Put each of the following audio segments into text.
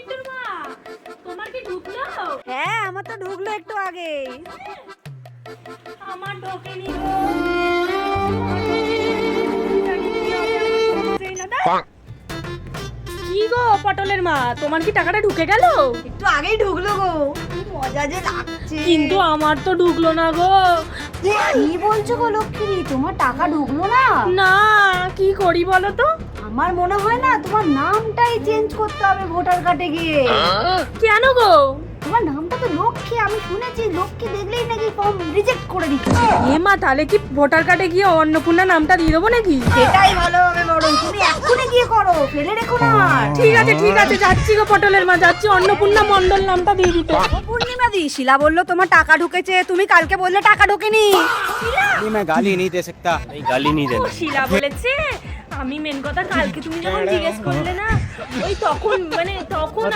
বিট্টুর মা, তোমার কি ঢুকলো? হ্যাঁ আমার তো ঢুকলো একটু আগে। আমার ঢোকেনি গো। কি গো পটলের মা, তোমার কি টাকাটা ঢুকে গেল? একটু আগেই ঢুকলো গো, কি মজা যে লাগছে। কিন্তু আমার তো ঢুকলো না গো। কি বলছো গো লক্ষ্মী, তোমার টাকা ঢুকলো না? না, কি করি বলো তো? আমার মনে হয় না তোমার নামটাই চেঞ্জ করতে হবে ভোটার কার্ডে গিয়ে। কেন গো? তোমার নামটা তো লক্ষ্মী, আমি শুনেছি লক্ষ্মী দেখলেই নাকি ফর্ম রিজেক্ট করে দিচ্ছে। এ মা, তাহলে কি ভোটার কার্ডে গিয়ে অন্নপূর্ণা নামটা দিয়ে দেবো নাকি? সেটাই ভালো হবে বরং, তুমি এক্ষুনি গিয়ে করো, ফেলে রেখো না। ঠিক আছে ঠিক আছে, যাচ্ছি গো পটলের মা, যাচ্ছি অন্নপূর্ণা মণ্ডল নামটা দিয়ে দিতে। পূর্ণিমা দি, শিলা বললো তোমার টাকা ঢুকেছে, তুমি কালকে বললে টাকা ঢোকেনি। नहीं मैं गाली नहीं दे सकता। नहीं गाली नहीं ও देना। শিলা বলেছে। আমি মেন কথা কালকে তুমি যখন জিজ্ঞেস করলে না, ওই তখন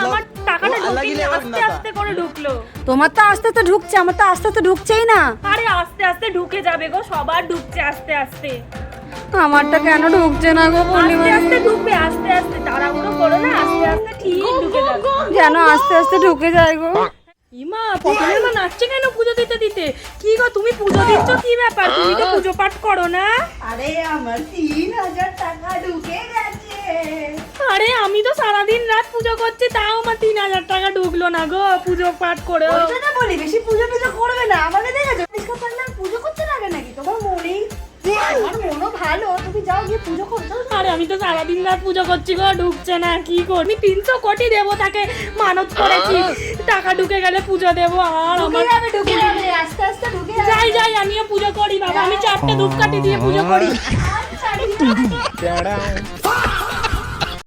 আমার টাকাটা ঢুকেনি, আস্তে আস্তে করে ঢুকলো। তোমার তো আস্তে তো ঢুকছে, আমার তো আস্তে তো ঢুকছেই না। আরে আস্তে আস্তে ঢুকে যাবে গো, সবার ঢুকছে আস্তে আস্তে। আমারটা কেন ঢুকছে না গো পূর্ণিমা? আস্তে আস্তে ঢুকবে, আস্তে আস্তে, তাড়াহুড়ো করো না, আস্তে আস্তে ঠিক ঢুকে যাবে। যেন আস্তে আস্তে ঢুকে যায় গো। ইমা, পটলের মা নাচছে কেন পুজো দিতে দিতে? কি গো তুমি পুজো দিচ্ছ, কি ব্যাপার? তুমি তো পুজো পাঠ করো না? আরে আমার 3000 টাকা ঢুকে গেছে। আরে আমি তো সারাদিন রাত পুজো করছি, তাও আমার 3000 টাকা ঢুকলো না গো পুজো পাঠ করে। ওই জন্য বলি বেশি পুজো টুজো করবে না, আমাকে দেখেছো পরিষ্কার পান্ডাল পুজো করতে লাগে নাকি? তোমার মনেই, আমার মনও ভালো, তুমি যাও গিয়ে পুজো করছো। আরে আমি তো সারাদিন রাত পুজো করছি গো, ঢুকছে না, কি করবি? 300 কোটি দেবো তাকে মানত করেছি, টাকা ঢুকে গেলে পুজো দেবো। আর আমার ঢুকে যাবে, আস্তে আস্তে ঢুকে যাবে। যাই যাই, আমিও পুজো করি বাবা, আমি 4টে ধূপকাঠি দিয়ে পুজো করি। আচ্ছা, ঠিক আছে।